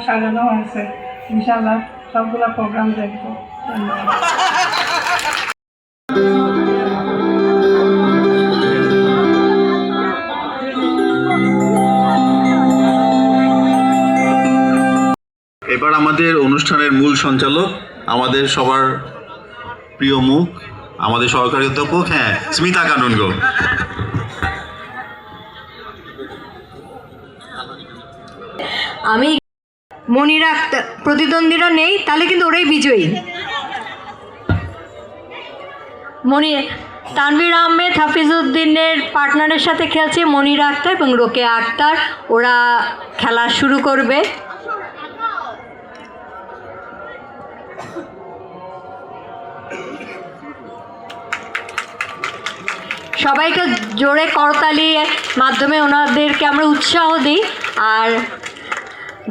সাজানো হয়েছে। ইনশাআল্লাহ সবগুলা প্রোগ্রাম দেখবো। এবার আমাদের অনুষ্ঠানের মূল সঞ্চালক, আমাদের সবার প্রিয় মুখ, আমাদের সহকারী অধ্যাপক স্মিতা কানুনগো। আমি মনিরা প্রতিদ্বন্দ্বীরা নেই, তাহলে কিন্তু ওরাই বিজয়ী। তানভীর আহমেদ হাফিজউদ্দিনের পার্টনারের সাথে খেলছে মনিরা আক্তার এবং রোকেয়া আক্তার। ওরা খেলা শুরু করবে। সবাইকে জোরে করতালির মাধ্যমে ওনাদেরকে আমরা উৎসাহ দিই। আর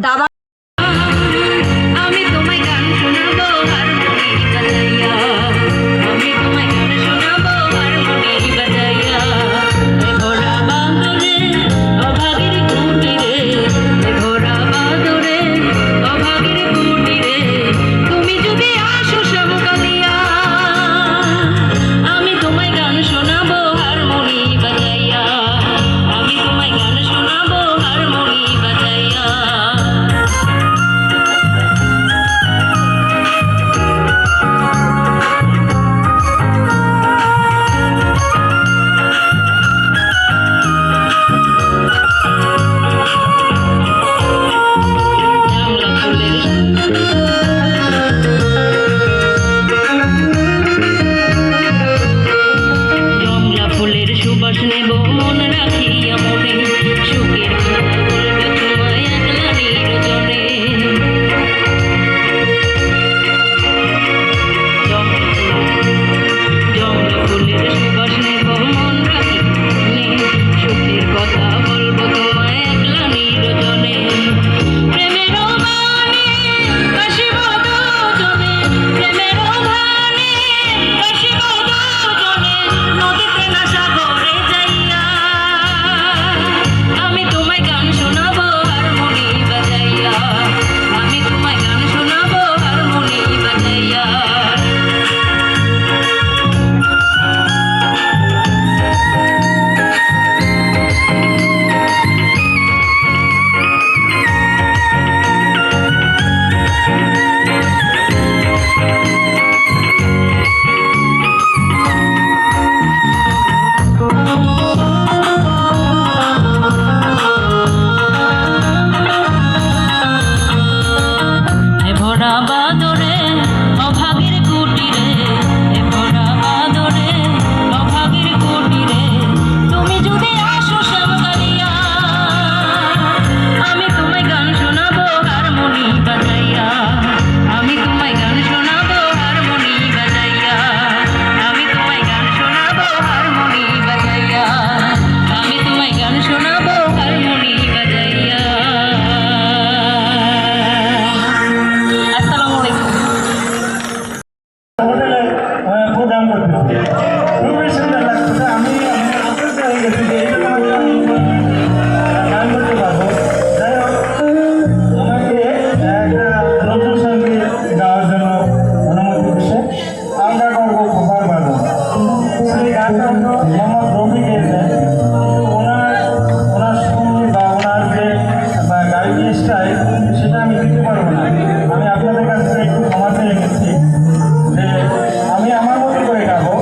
দাবা আমি আপনাদের কাছে একটু ক্ষমা চেয়ে নিচ্ছি যে আমি আমার মতো করে গাবো।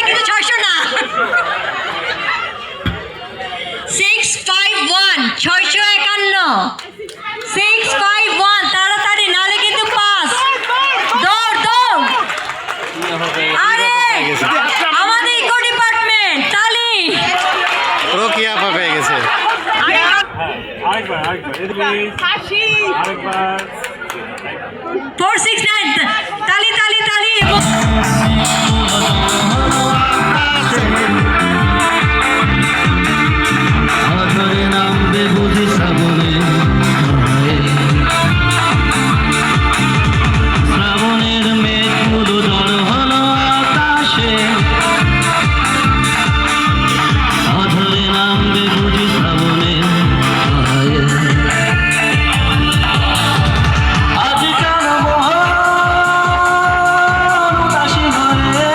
কিন্তু 600 না, 651, 651, 651, তাড়াতাড়ি নালে কিন্তু পাস। দৌড় দৌড়, আরে আমাদের ইকো ডিপার্টমেন্ট, তালি। রোকিয়া আপা পেয়ে গেছে। আরেকবার 469, তালি তালি তালি। অধরে নামবে বুঝি শ্রাবণে, শ্রাবণের মেঘ মুদু ঝড় হলো আকাশে, অধরে নামবে বুঝি শ্রাবণে। আজ কেন মোহন উদাসী ঘরে,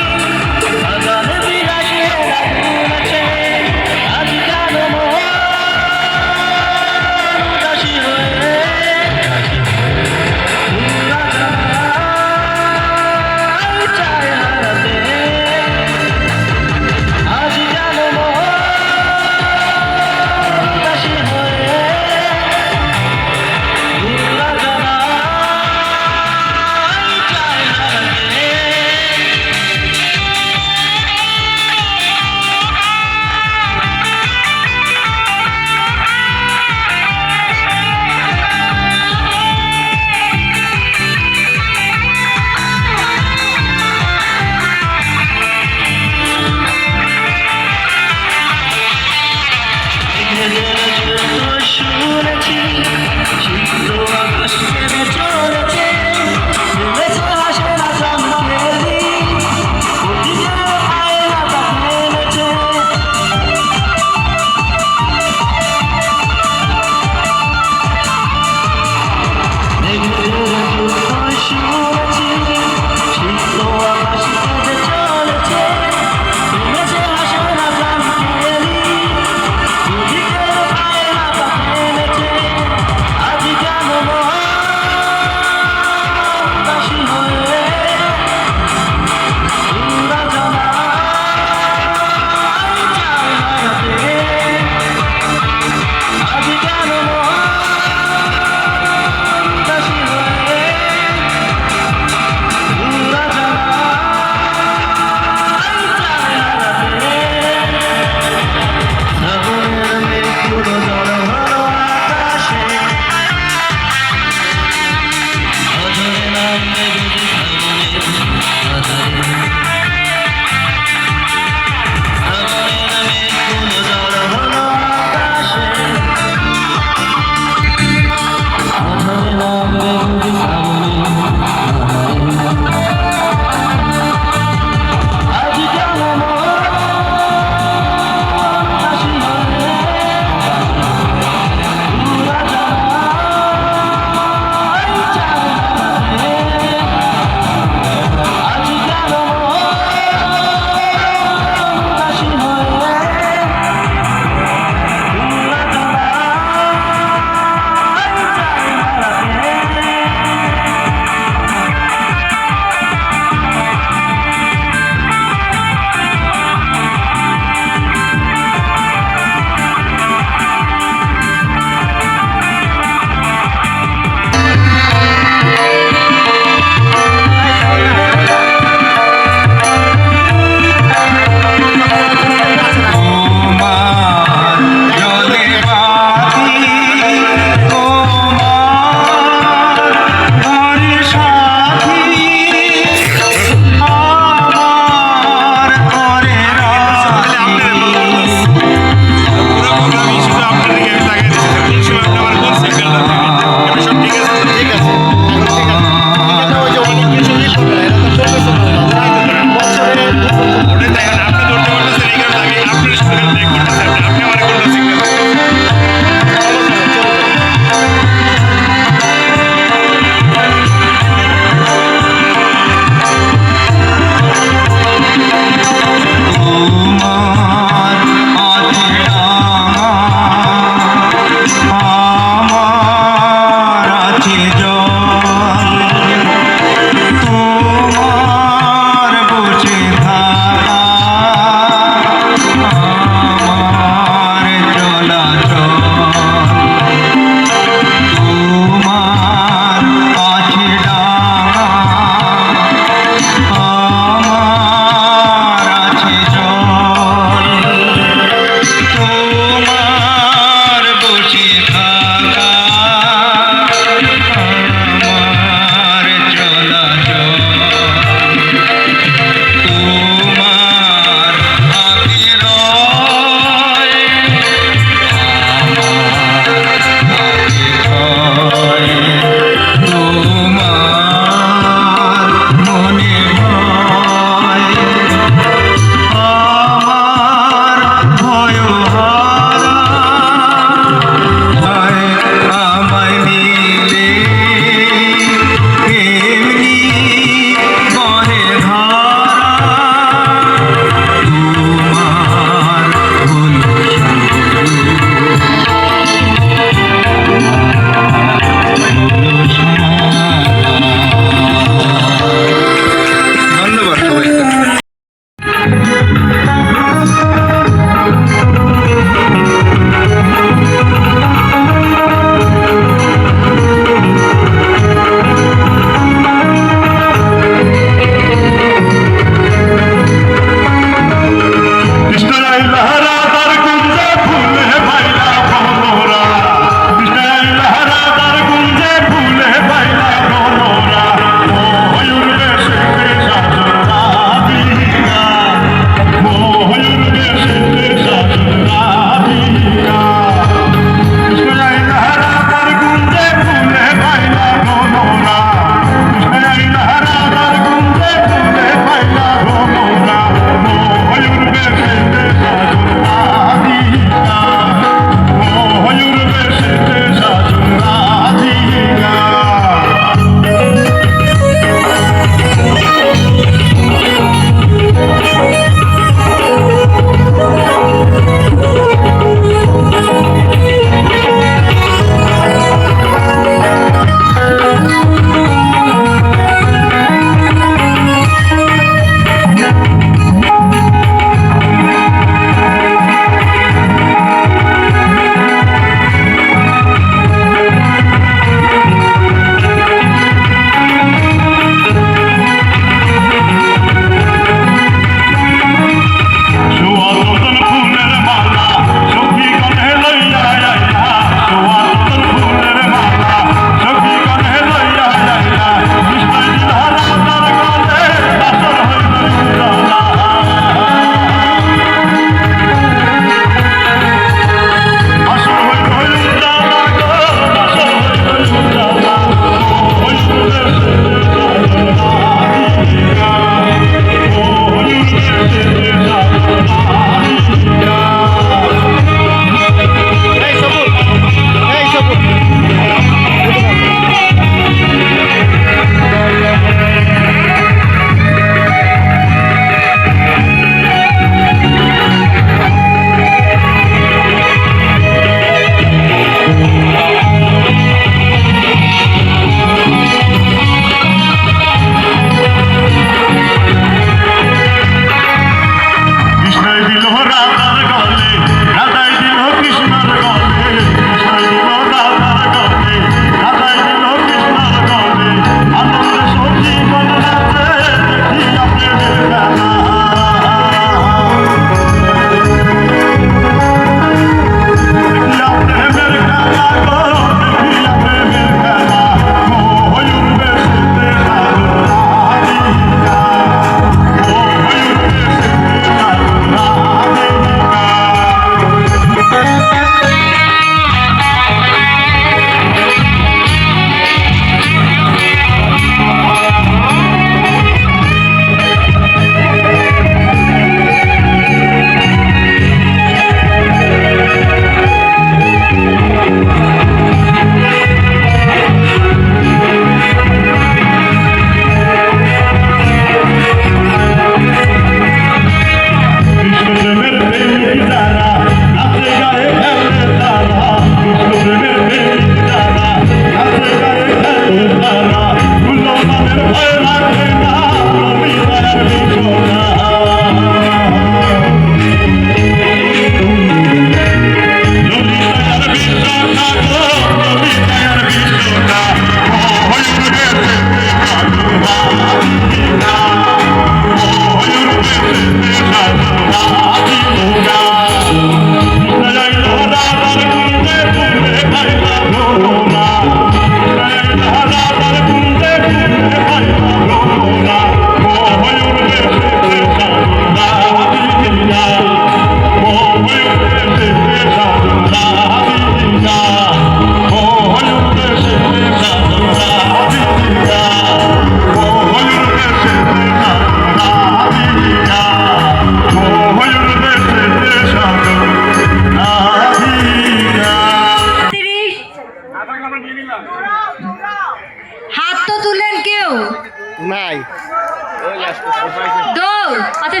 দৌড় আচ্ছা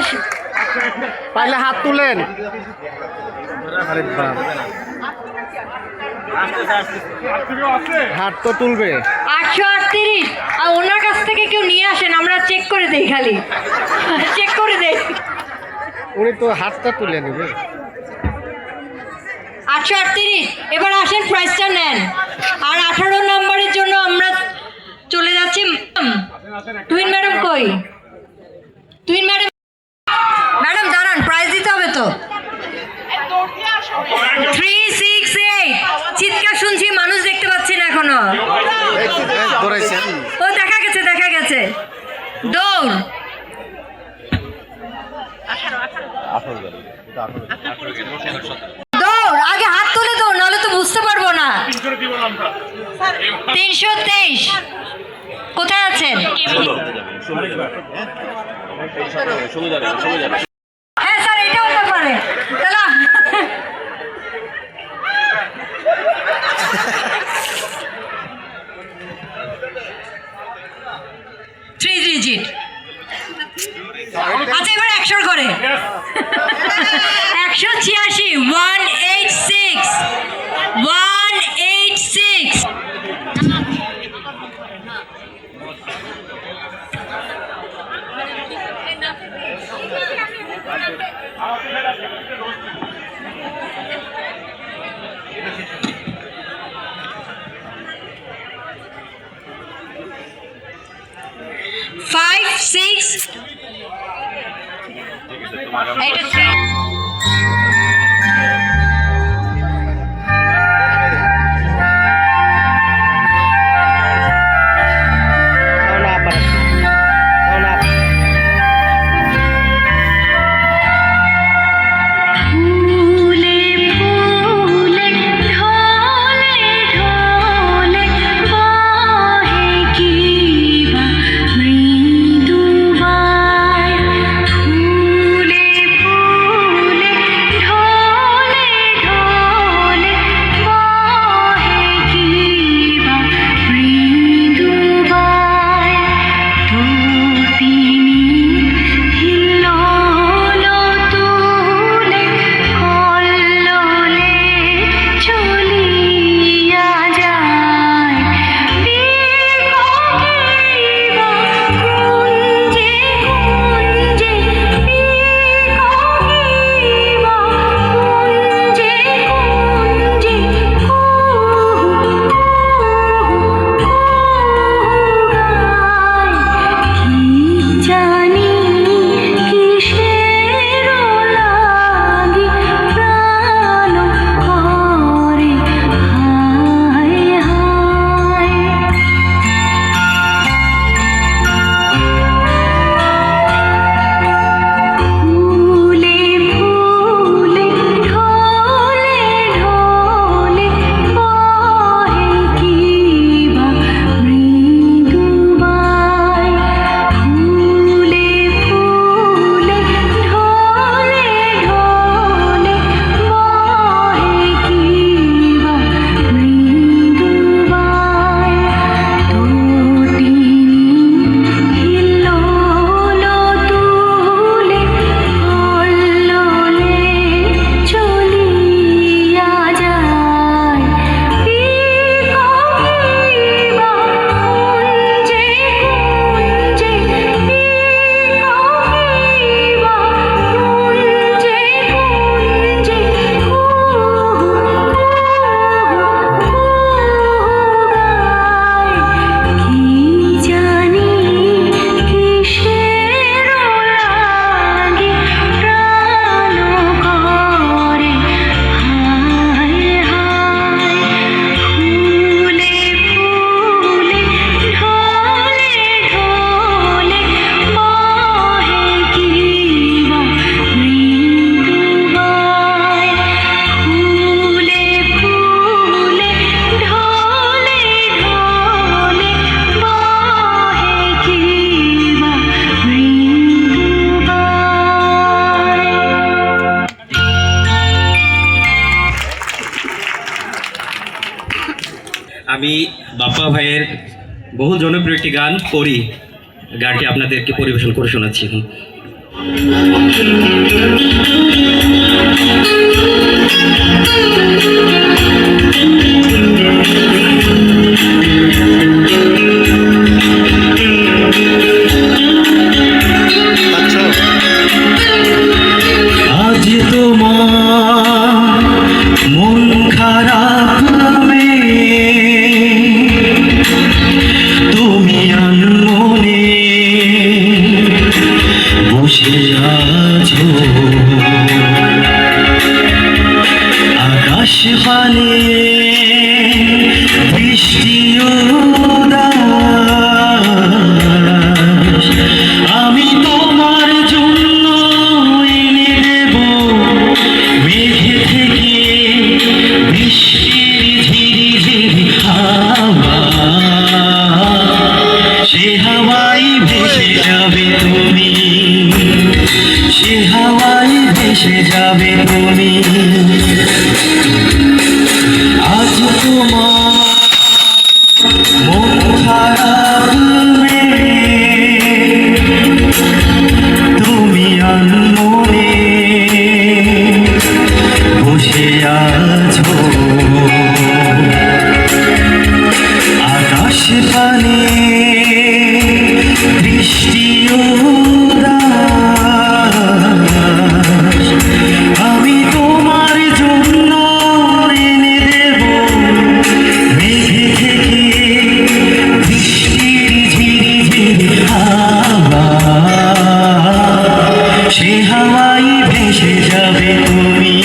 পারলে হাত তুলেন। আরে বাপ, হাত তো তুলবে। 838 আর ওনার কাছ থেকে কেউ নিয়ে আসেন, আমরা চেক করে দেই, খালি চেক করে দেই। উনি তো হাতটা তুলে নেবে। 838 এবার আসেন, প্রাইসটা নেন। আর 18 নম্বরের জন্য আমরা চলে যাচ্ছি। টুইন ম্যাডাম কই? টুইন ম্যাডাম, ম্যাডাম দাঁড়ান, প্রাইজ দিতে হবে তো। 368 চিৎকার শুনছি, মানুষ দেখতে পাচ্ছি না এখনো। দৌড়াইছেন। ও দেখা গেছে, দেখা গেছে। দৌড় দৌড়, আগে হাত তুলে দৌড়, নাহলে তো বুঝতে পারবো না। 323 কোথায় আছেন? হ্যাঁ স্যার, এটা হতে পারে। তাহলে 3 ডিজিট। আচ্ছা এবার 100 করে। 186 186 186। Five, six. আমি বাপ্পা ভাইয়ের বহু জনপ্রিয় একটি গান করি গানটি আপনাদেরকে পরিবেশন করে শোনাচ্ছি এখন। আজ তোমার মন খারাপ হবে, তুমি আনমনে বসে আছো, আকাশ পানে বৃষ্টি উদাস, আমি তোমার জন্য এনে দেব মেঘে থেকে বৃষ্টির ঝিরি ঝিরি হাওয়া, সে হাওয়াই ভেসে যাবে তুমি, সে হাওয়াই ভেসে যাবে তুমি। আজ তোমার মন খারাপ হবে, তুমি আনমনে বসে আছো, আকাশ পানে বৃষ্টি উদাস, আমি তোমার জন্য এনে দেব মেঘে থেকে বৃষ্টির ঝিরি ঝিরি হাওয়া, সে হাওয়াই ভেসে যাবে তুমি,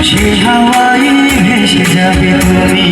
সে হাওয়াই ভেসে যাবে তুমি।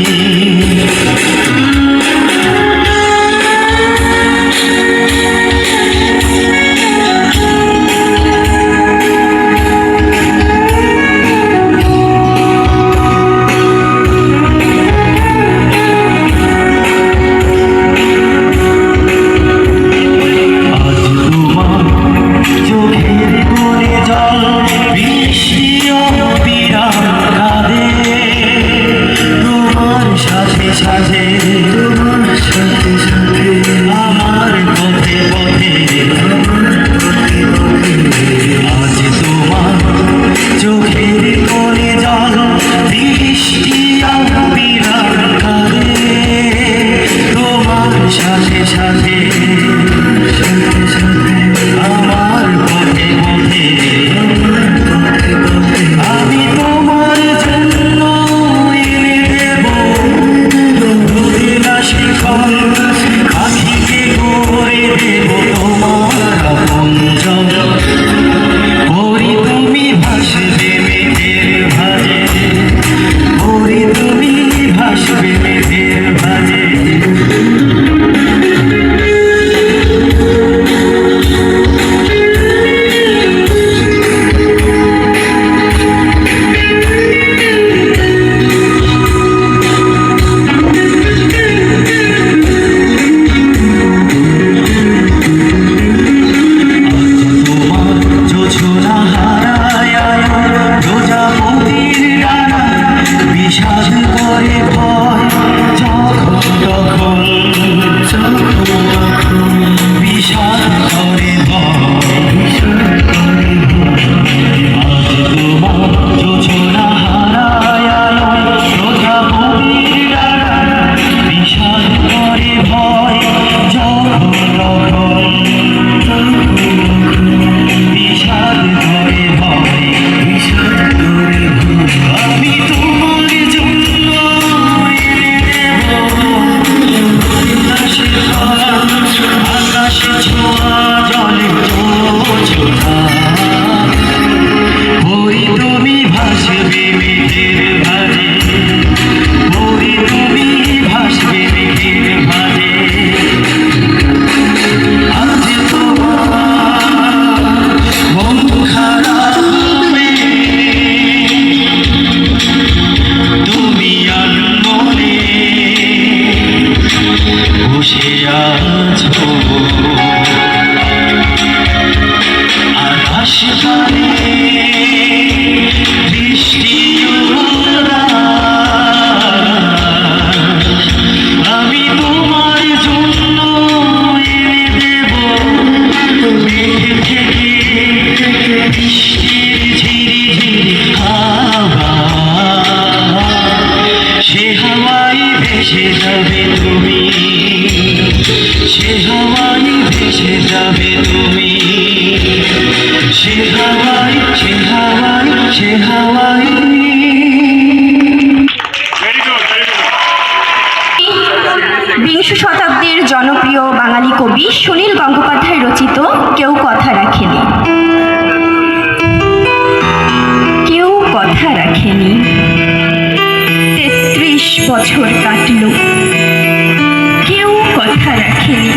বসে আছো, বছর কাটল, কেউ কথা রাখেনি।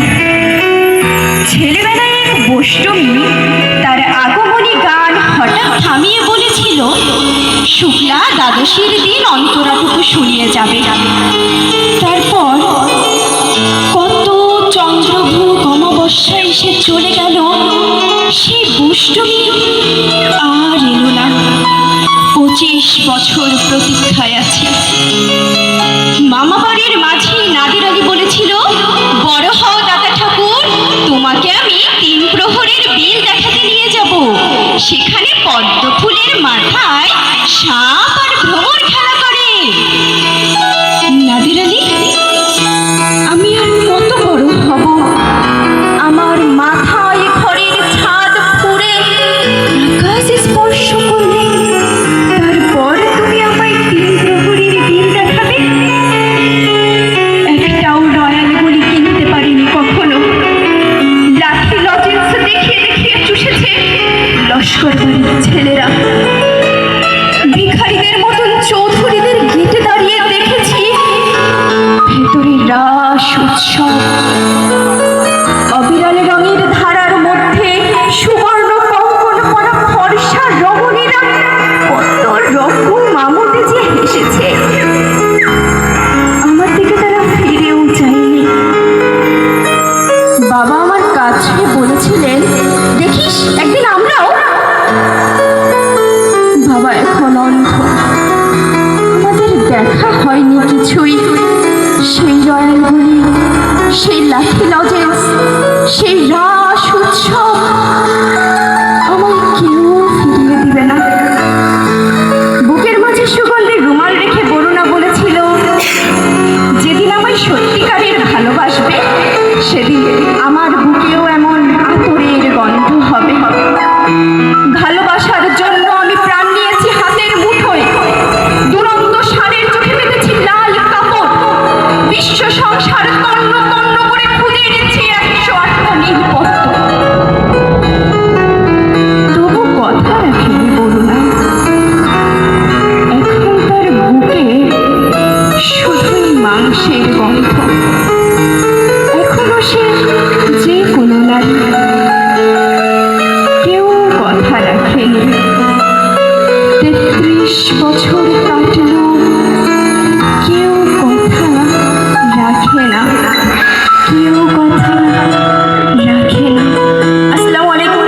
ছেলেবেলায় এক বৈষ্ণবী তার আগমনী গান হঠাৎ থামিয়ে বলেছিল, শুক্লা দ্বাদশীর দিন অন্তরাটুকু শুনিয়ে যাবে। তারপর কত চন্দ্রভূক অমাবস্যা এসে চলে গেল, সেই বৈষ্ণবী আর এলো না। 25 বছর প্রতীক্ষায় আছে। মামা বাড়ির মাঝি নাদির আলী বলেছিল, বড় হও দাদা ঠাকুর, তোমাকে আমি 3 প্রহরের বিল দেখাতে নিয়ে যাব। সেখানে পদ্ম ফুলের মাথায় সাপ আর ভ্রমর খেলা করে। নাদির আলী, আমি আর কত বড় হব? আমার মাথায় ঘরের ছাদ পুড়ে আকাশ স্পর্শ করলে তারপর তুমি আমায় 3 প্রহরের বিল দেখাবে? একটাও রয়্যাল গুলি কিনতে পারিনি কখনো। লাঠি লজেন্স দেখিয়ে দেখিয়ে চুষেছে লস্কর বাড়ির ছেলেরা। ভিখারিদের মতন চৌধুরীদের গেটে দাঁড়িয়ে দেখেছি ভেতরে রাস উৎসব। অবিরাল রঙের ধারার মধ্যে সুবর্ণ কঙ্কন পরা ফর্সা রমণীরা কত রকম আমোদে যে হেসেছে। আমার দিকে তারা ফিরেও যায়নি। বাবা আমার কাছে বলেছিলেন, দেখিস একদিন আমরাও। বাবা এখন অন্ধ, আমাদের দেখা হয়নি কিছুই। সেই রয়্যাল গুলি, সেই লাঠি লজেন্স, সেই রাস উৎসব আমায় কেউ ফিরিয়ে দিবে না। বুকের মাঝে সুগন্ধের রুমাল রেখে বরুণা বলেছিল, যেদিন আমায় সত্যিকারের ভালোবাসবে সেদিন আমার বুকেও এমন আতরের গন্ধ হবে। ভালোবাসার জন্য আমি প্রাণ নিয়েছি হাতের মুঠোয়। দুরন্ত ষাঁড়ের চোখে বেঁধেছি লাল কাপড়। বিশ্ব সংসার তন্ন তন্ন করে খুঁজে এনেছি 108টা নীলপদ্ম। তবু কথা রাখেনি বরুণা। এখন তার বুকে শুধুই মাংসের গন্ধ। এখনো সে যে কোনো নারী, কেউ কথা রাখেনি। 33 বছর কাটল, কেউ কথা রাখে না, কেউ কথা রাখে না। আসসালামু আলাইকুম।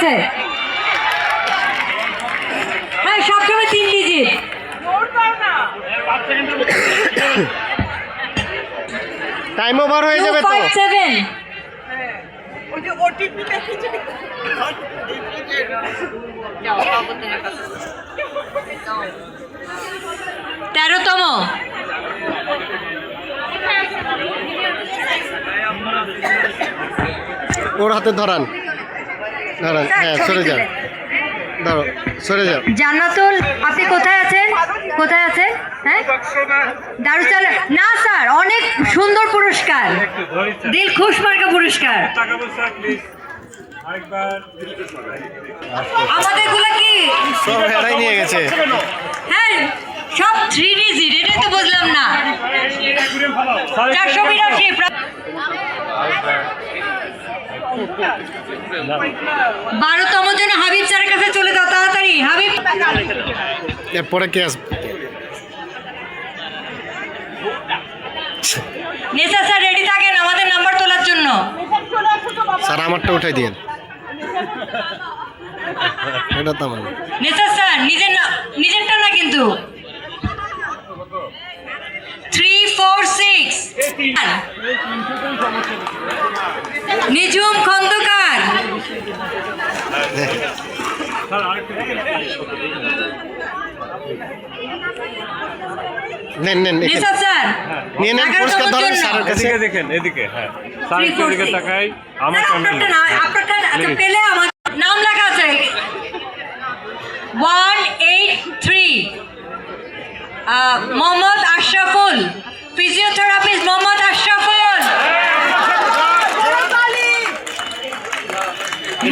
আছে? হ্যাঁ, সবসময় 3 ডিজিট। টাইম ওভার হয়ে যাবে তো। 257 13তম। ওর হাতে ধরান ধরান, হ্যাঁ সরে যান, ধরো সরে যাও। জান্নাতুল, আপনি কোথায় আছেন? কোথায় আছেন? হ্যাঁ, দারুসালাম। না স্যার, অনেক সুন্দর পুরস্কার, দিল খুশ মার্কা পুরস্কার। আমাদের গুলো কি সব হেরাই নিয়ে গেছে। হ্যাঁ, সব 3 ডিজিট, এটাই তো বুঝলাম না। 482 12তম জন্য হাবিব স্যারের কাছে চলে যাও তাড়াতাড়ি। হাবিব, এরপরে কে আসবে? নেসা স্যার রেডি থাকেন আমাদের নাম্বার তোলার জন্য। স্যার আমারটা উঠাই দিন। এটা তো আমার। নেসা স্যার নিজেরটা না কিন্তু। 346 নিজুম খন্দকার। নেন নেন, নেসা স্যার নিয়ে নেন পুরস্কার, ধরেন স্যারের কাছে। এদিকে দেখেন, এদিকে, হ্যাঁ স্যারের দিকে তাকাই। আমার আপনারটা না, আপনারটা আচ্ছা, পেলে আমার নাম লেখা আছে 183 মোহাম্মদ আশরাফুল, ফিজিওথেরাপিস্ট মোহাম্মদ আশরাফুল।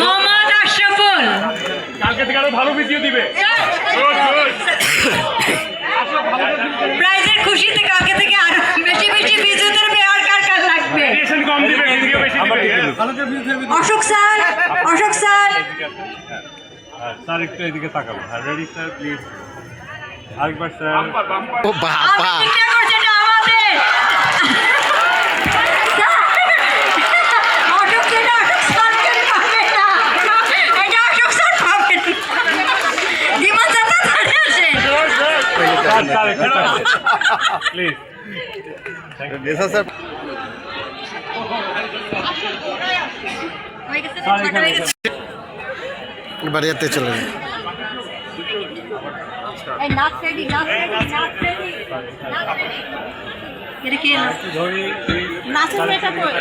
মোহাম্মদ আশরাফুল কালকে থেকে আরো ভালো ভিডিও দিবে। প্রাইজের খুশিতে কালকে থেকে আরো বেশি বেশি ফিজিওথেরাপি আর কার কার লাগবে। রেডিয়েশন কম দিবে, ভিডিও বেশি দিবে। অশোক স্যার, অশোক স্যার হ্যাঁ, স্যার একটু এদিকে তাকাবো। হ্যাঁ, রেডি স্যার, প্লিজ আরেকবার স্যার। ও বাবা, আমি চিন্তা করছি এটা আমাদের। অশোক স্যার, অশোক স্যারকে পাবে না, এটা অশোক স্যার পাবে না। জীবন স্যার তাড়াতাড়ি আসেন। স্যার স্যার একটু তাকান, প্লিজ। হয়ে গেছে, ছটা হয়ে গেছে। বাড়িতে চলে যান। এই নাচ রেডি, নাচ রেডি, নাচ রেডি, নাচ রেডি। এটা কি নাচ? নাচের মেয়েটা কই?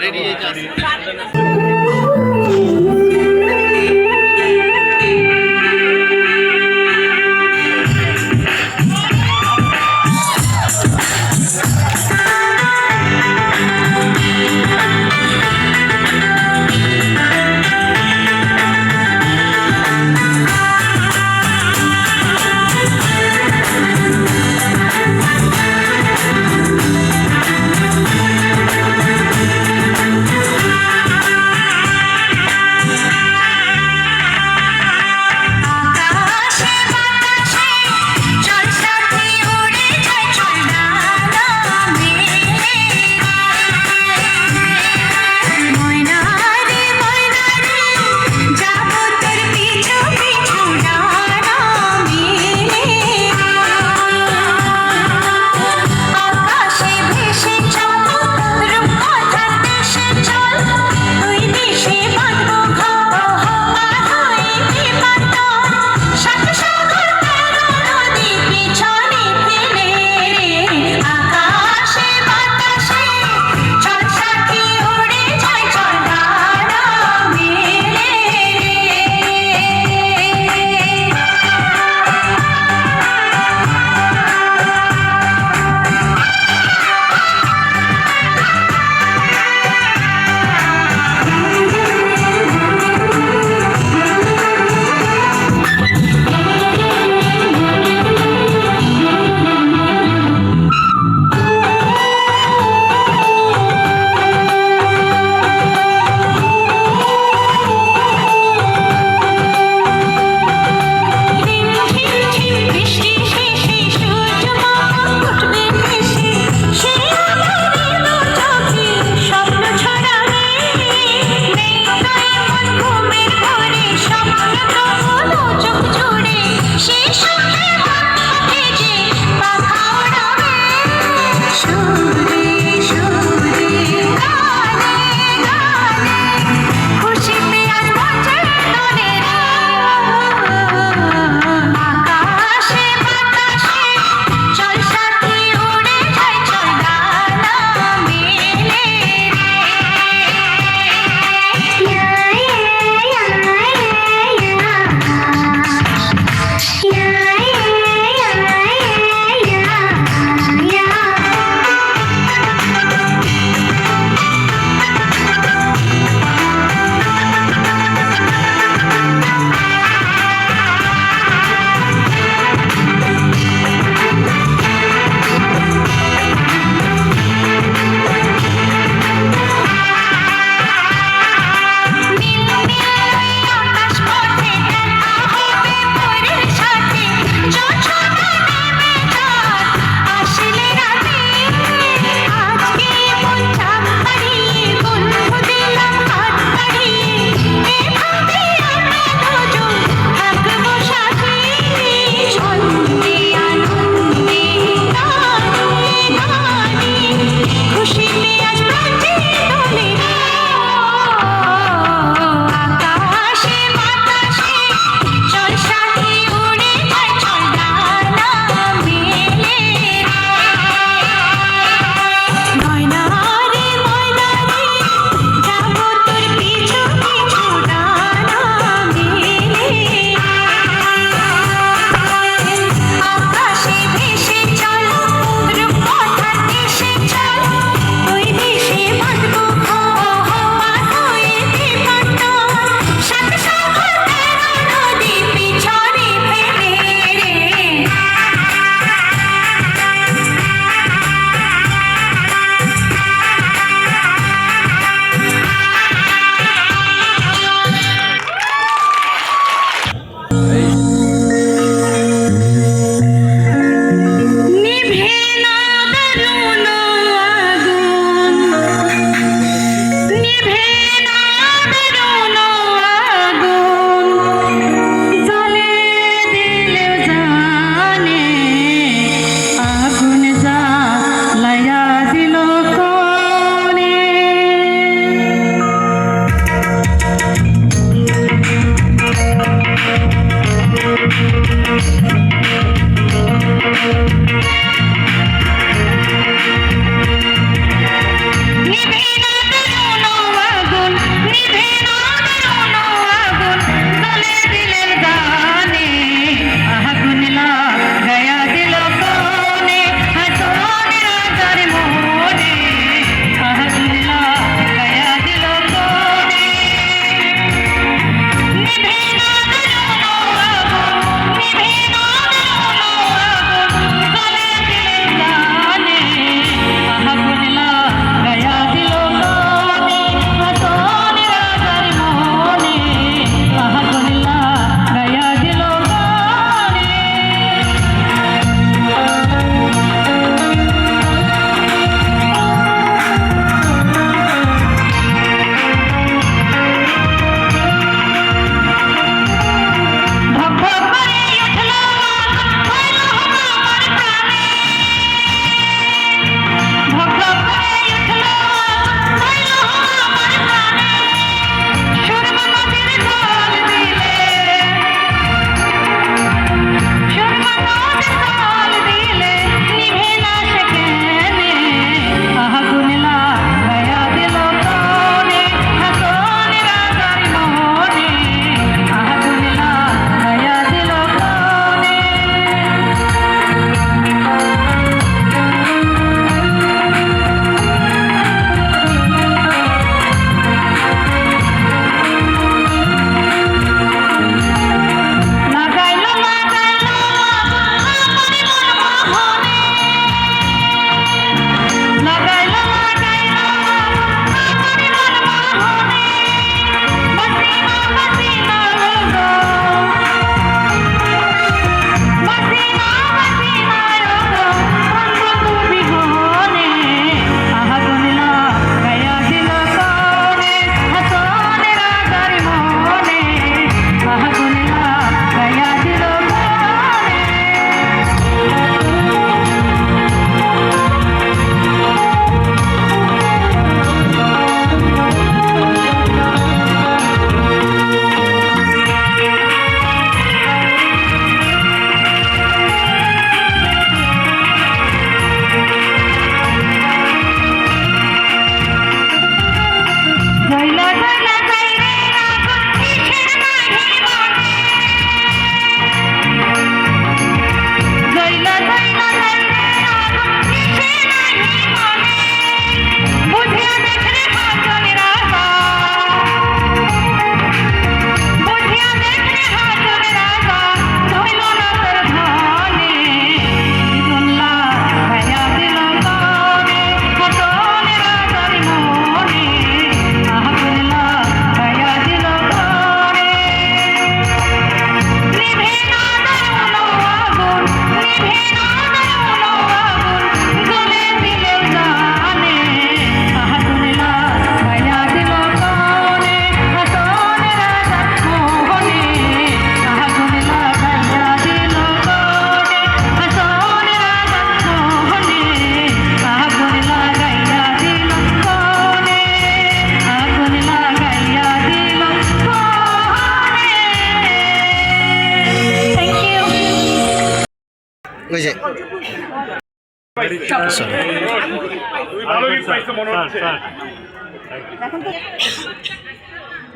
ওই যে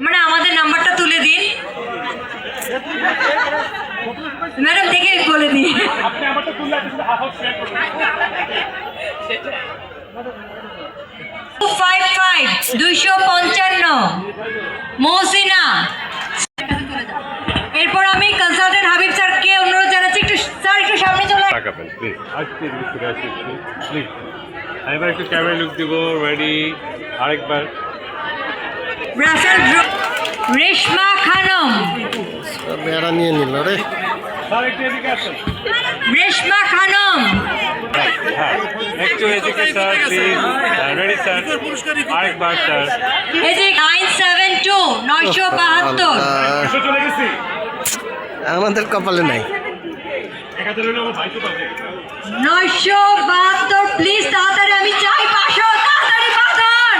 মানে আমাদের নাম্বারটা তুলে দিন ম্যাডাম দেখে বলে দিন 255 মহসিনা। এরপর আমি কনসালটেন্ট হাবিব স্যারকে অনুরোধ জানাচ্ছি একটু স্যার একটু সামনে চলে আসুন। তাকাবেন প্লিজ, আজকে ফিরে আসি প্লিজ। এবার একটু ক্যামেরা লুক দিব, রেডি, আরেকবার। রাসেল রেশমা খানম, বেড়া নিয়ে নিল রে। স্যার একটু এদিকে আসুন। রেশমা খানম, হ্যাঁ একটু এদিকে স্যার প্লিজ, রেডি স্যার, আরেকবার স্যার। এই যে 972 972 চলে গেছি, আমাদের কপালে নাই। 972 প্লিজ তাড়াতাড়ি আমি চাই 500 তাড়াতাড়ি বাঁধন।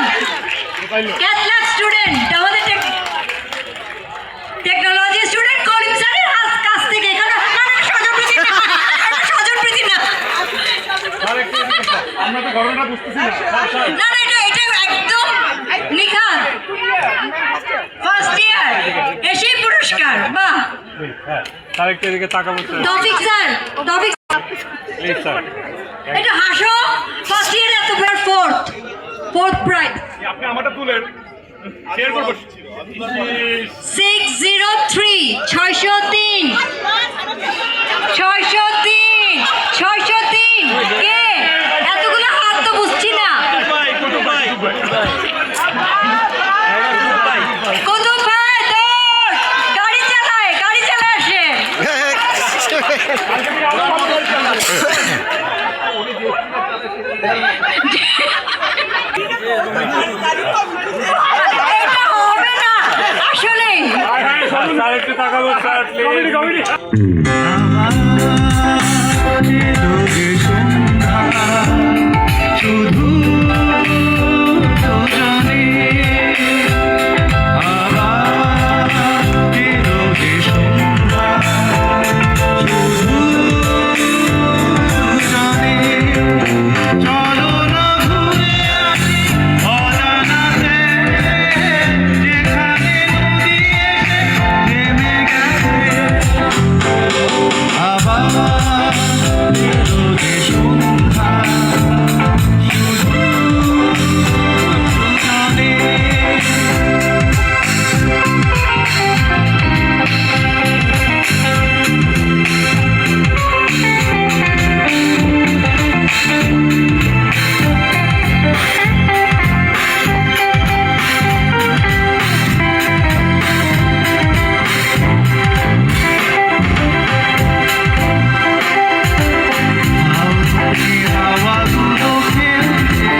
ক্যাথলিক স্টুডেন্ট আমাদের টেকনোলজি স্টুডেন্ট কলিম স্যারের কাছ থেকে এখানে সজন প্রীতি না আমরা তো ঘটনা বুঝতেছি না। না না এটা একদম নিখাত ফার্স্ট ইয়ার এসেই পুরস্কার। বাহ হ্যাঁ স্যার একটু এদিকে তাকাবো স্যার তৌফিক স্যার, তৌফিক প্লিজ স্যার। এটা হাসো ফার্স্ট ইয়ার এত বড় ফোর্থ প্রাইজ। আপনি আমারটা তুলেন, শেয়ার করবো। 603 603 603 কে এতগুলো হাত তো বুঝছি না। কত ভাই তোর গাড়ি চালায় আসে। এটা হবে না আসলে। স্যার একটু তাকাবো স্যার প্লিজ। শুধু জানে চলো না ঘুরে আসি অজানাতে, যেখানে নদী এসে থেমে গেছে আবার এলো যে সন্ধ্যা, শুধু জানে হাওয়াগুলো খেলছে,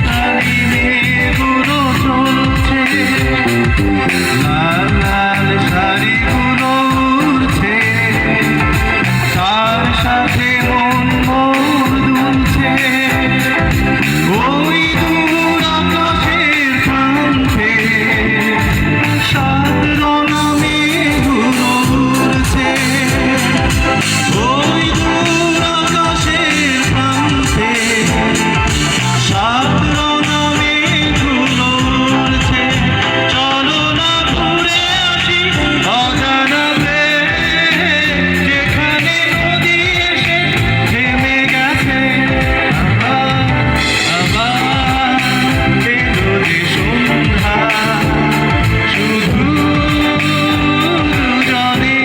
কালি মেঘগুলো চলছে, লাল লাল শাড়িগুলো উড়ছে, তার সাথে মন মোর দুলছে, ওই দূর আকাশের প্রান্তে সাত রঙা মেঘগুলো উড়ছে, ওই দূর আকাশের প্রান্তে সাত রঙা মেঘগুলো উড়ছে। চলো না ঘুরে আসি অজানাতে, যেখানে নদী এসে থেমে গেছে আবার এলো যে সন্ধ্যা, শুধু জানে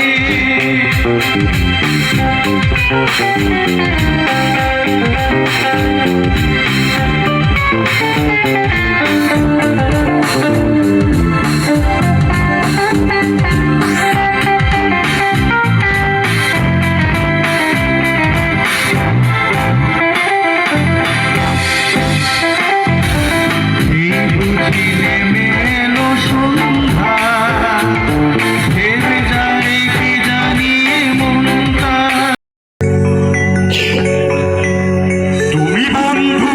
এই বুঝিলে মেলো সন্ধ্যা, থেমে যায় কি জানিয়ে মনটা। তুমি বন্ধু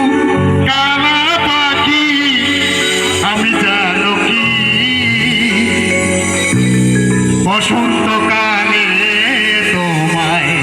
কালা পাখি, আমি জানো কি বসন্তকালে তোমায়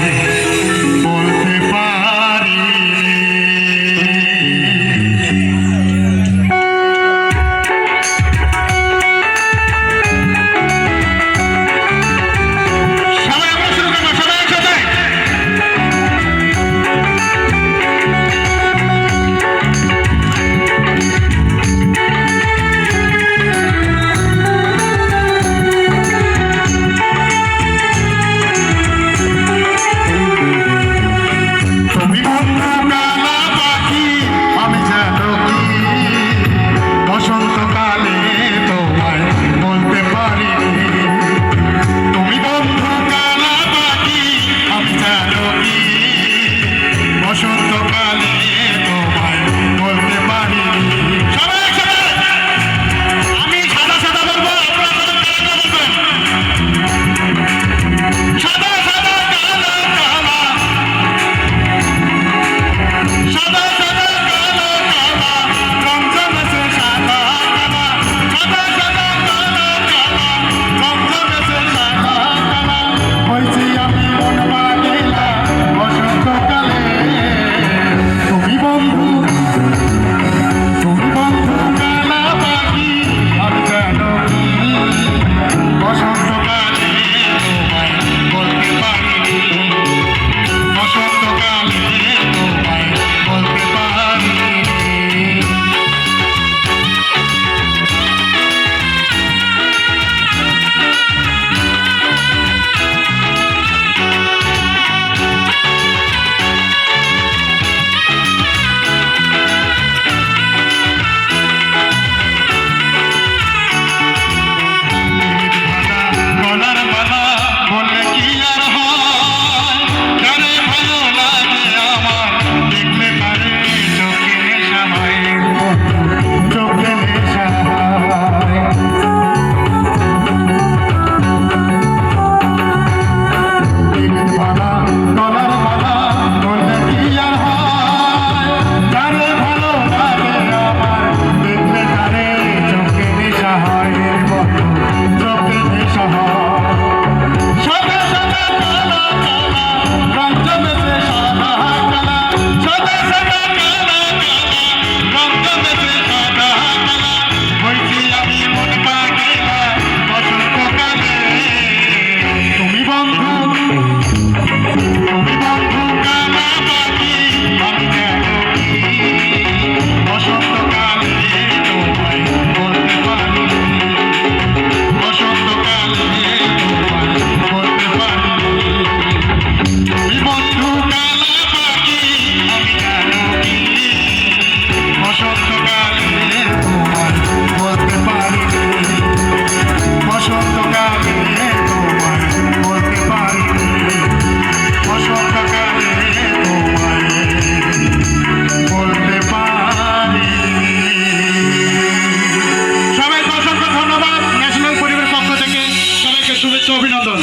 শুভেচ্ছা অভিনন্দন।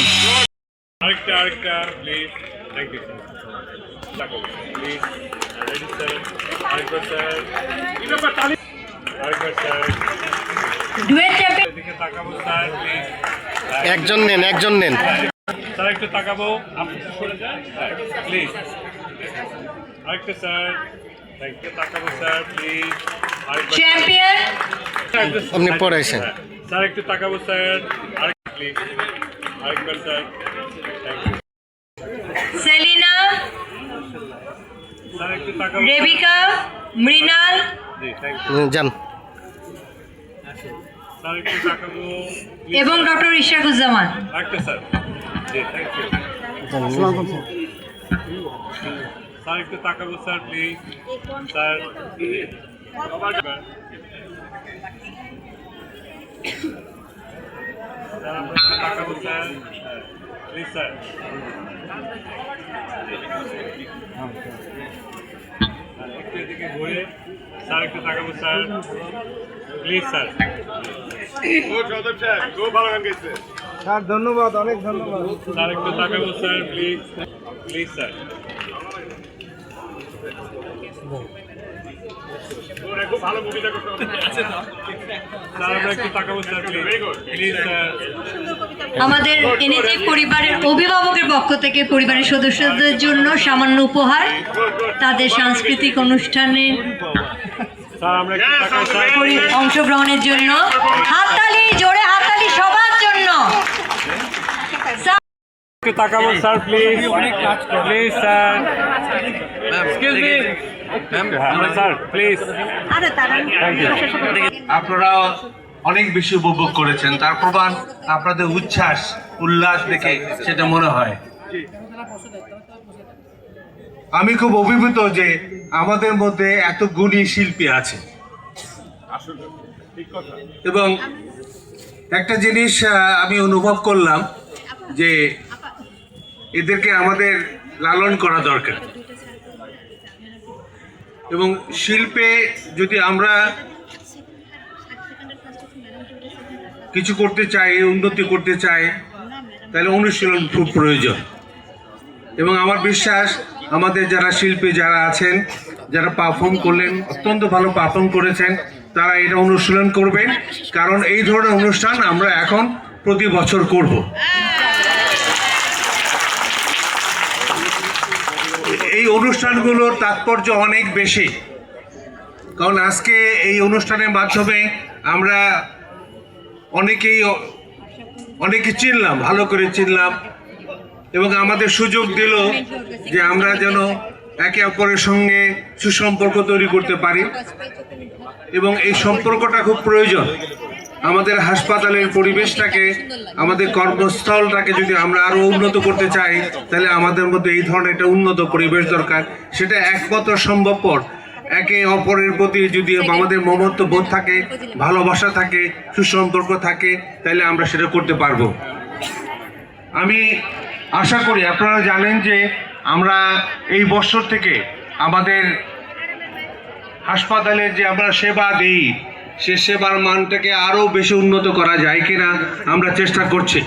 আরেকটা please, thank you please, ready sir, আরেকবার স্যার, আরেকবার স্যার, ডুয়েট চ্যাম্পিয়ন এদিকে তাকাবো স্যার প্লিজ, একজন নেন স্যার একটু তাকাবো, আপনি সরে যান প্লিজ, আরেকটা স্যার, একটু তাকাবো স্যার প্লিজ, আরেকবার চ্যাম্পিয়ন আপনি পরে এসেন। স্যার একটু তাকাবো স্যার, আরেকটা প্লিজ, আরেকবার sir, thank you Selina, sir একটু তাকাবো, রেবিকা, মৃণাল, জি থ্যাংক ইউ যান। স্যার একটু তাকাবো এবং ডক্টর ইশরাকুজ্জামান। আরেকটা স্যার, জি থ্যাংক ইউ স্যার একটু তাকাবো স্যার প্লিজ, স্যার স্যার আমরা একটু তাকাবো স্যার প্লিজ স্যার, একটু এদিকে ঘুরে স্যার একটু তাকাবো স্যার প্লিজ স্যার, স্যার ধন্যবাদ, অনেক ধন্যবাদ। স্যার একটু তাকাবো স্যার প্লিজ, প্লিজ স্যার, খুব ভালো মুভি দেখো স্যার, আমরা একটু তাকাবো স্যার প্লিজ স্যার, আমাদের এনএজি পরিবারের অভিভাবকের পক্ষ থেকে পরিবারের সদস্যদের জন্য সামান্য উপহার তাদের সাংস্কৃতিক অনুষ্ঠানে স্যার আমরা একটু তাকাবো স্যার অংশগ্রহণের জন্য। হাততালি, জোরে হাততালি সবার জন্য। স্যার, একটু তাকাবো sir please, please sir, excuse me sir please, thank you আপনারা অনেক বেশি উপভোগ করেছেন, তার প্রমাণ আপনাদের উচ্ছ্বাস উল্লাস দেখে সেটা মনে হয়। আমি খুব অভিভূত যে আমাদের মধ্যে এত গুণী শিল্পী আছে, এবং একটা জিনিস আমি অনুভব করলাম যে এদেরকে আমাদের লালন করা দরকার, এবং শিল্পে যদি আমরা কিছু করতে চাই, উন্নতি করতে চাই, তাহলে অনুশীলন খুব প্রয়োজন। এবং আমার বিশ্বাস আমাদের যারা শিল্পী যারা আছেন, যারা পারফর্ম করলেন, অত্যন্ত ভালো পারফর্ম করেছেন, তারা এটা অনুশীলন করবেন, কারণ এই ধরনের অনুষ্ঠান আমরা এখন প্রতি বছর করব। এই অনুষ্ঠানগুলোর তাৎপর্য অনেক বেশি, কারণ আজকে এই অনুষ্ঠানের মাধ্যমে আমরা অনেকে চিনলাম, ভালো করে চিনলাম, এবং আমাদের সুযোগ দিল যে আমরা যেন একে অপরের সঙ্গে সুসম্পর্ক তৈরি করতে পারি, এবং এই সম্পর্কটা খুব প্রয়োজন। আমাদের হাসপাতালের পরিবেশটাকে, আমাদের কর্মস্থলটাকে যদি আমরা আরো উন্নত করতে চাই, তাহলে আমাদের মধ্যে এই ধরনের একটা উন্নত পরিবেশ দরকার। সেটা একমাত্র সম্ভবপর একে অপরের প্রতি যদি আমাদের মমত্ব বোধ থাকে, ভালোবাসা থাকে, সুসম্পর্ক থাকে, তাহলে আমরা সেটা করতে পারবো। আমি আশা করি আপনারা জানেন যে আমরা এই বছর থেকে আমাদের হাসপাতালে যে আমরা সেবা দিই, সে সেবার মানটাকে আরও বেশি উন্নত করা যায় কিনা আমরা চেষ্টা করছি।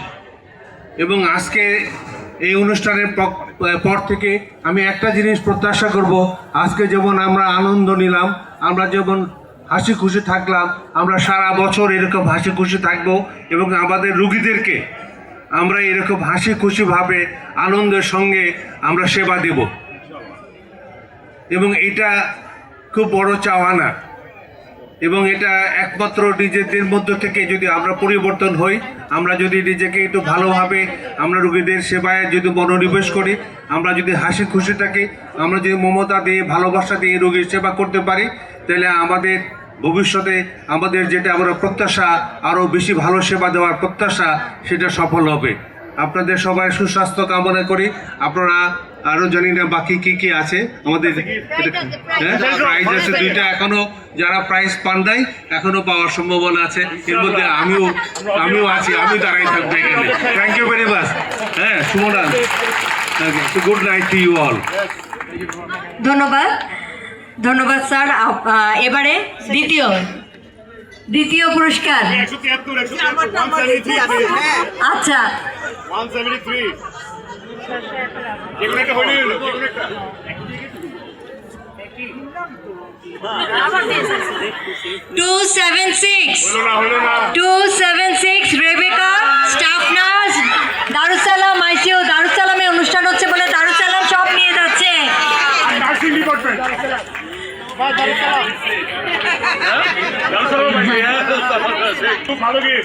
এবং আজকে এই অনুষ্ঠানের পর থেকে আমি একটা জিনিস প্রত্যাশা করব, আজকে যেমন আমরা আনন্দ নিলাম, আমরা যেমন হাসি খুশি থাকলাম, আমরা সারা বছর এরকম হাসি খুশি থাকবো, এবং আমাদের রুগীদেরকে আমরা এরকম হাসি খুশিভাবে আনন্দের সঙ্গে আমরা সেবা দেব। এবং এটা খুব বড় চাওয়া না, এবং এটা একমাত্র নিজেদের মধ্য থেকে যদি আমরা পরিবর্তন হই, আমরা যদি নিজেকে একটু ভালোভাবে আমরা রোগীদের সেবায় যদি মনোনিবেশ করি, আমরা যদি হাসি খুশি থাকি, আমরা যদি মমতা দিয়ে ভালোবাসা দিয়ে রোগীর সেবা করতে পারি, তাহলে আমাদের ভবিষ্যতে আমাদের যেটা আমরা প্রত্যাশা, আরও বেশি ভালো সেবা দেওয়ার প্রত্যাশা, সেটা সফল হবে। আপনাদের সবাই সুস্বাস্থ্য কামনা করি। আপনারা আরো জানি না বাকি কি কি আছে আমাদের, প্রাইজ আছে দুইটা, এখনো যারা প্রাইজ পান নাই এখনো পাওয়ার সম্ভাবনা আছে। এর মধ্যে আমিও আছি, আমি দাঁড়াই থাকবো এখানে। Thank you very much. হ্যাঁ, Sumana, good night to you all. ধন্যবাদ, ধন্যবাদ স্যার। এবারে দ্বিতীয় পুরস্কার। আচ্ছা, 173 যেগুলো একটা হইলে হলো যেগুলো একটা 276 Rebecca staff nurse Darussalam ICU দারুসালামে অনুষ্ঠান হচ্ছে বলে দারুসালাম সব নিয়ে যাচ্ছে নার্সিং ডিপার্টমেন্ট খুব ভালো গিয়ে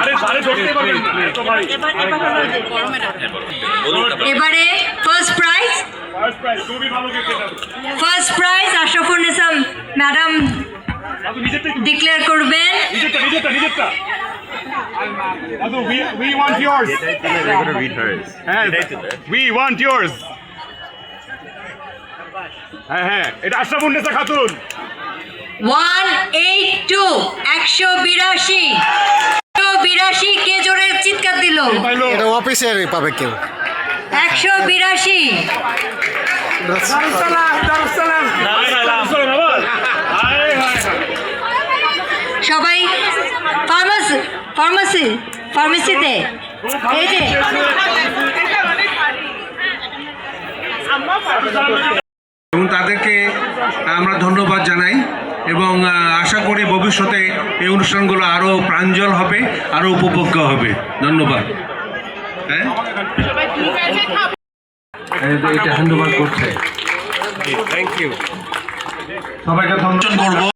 আরে সারে ধরতে পারবেন না এত ভাই এবারে ফার্স্ট প্রাইজ খুবই ভালো গিয়ে first prize Ashrafunnesa madam declare করবেন নিজেরটা আদু we want yours we want yours হ্যাঁ এটা আশরাফুন্নেসা খাতুন 182 182 কে জোরে চিৎকার দিল এটা অফিসে পাবে কেউ 182 সবাই ফার্মেসিতে এই যে এবং তাদেরকে আমরা ধন্যবাদ জানাই এবং আশা করি ভবিষ্যতে এই অনুষ্ঠানগুলো আরও প্রাঞ্জল হবে আরও উপভোগ্য হবে ধন্যবাদ হ্যাঁ এটা হ্যান্ডওভার করছে থ্যাংক ইউ সবাইকে ধন্যবাদ করব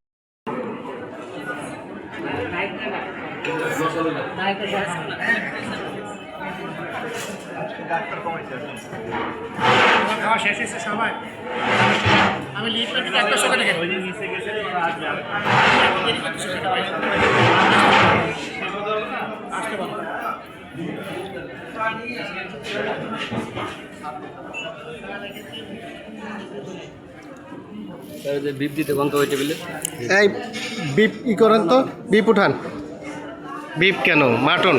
এই বিপ ই করেন তো বিপ উঠান বিপ কেন মাটন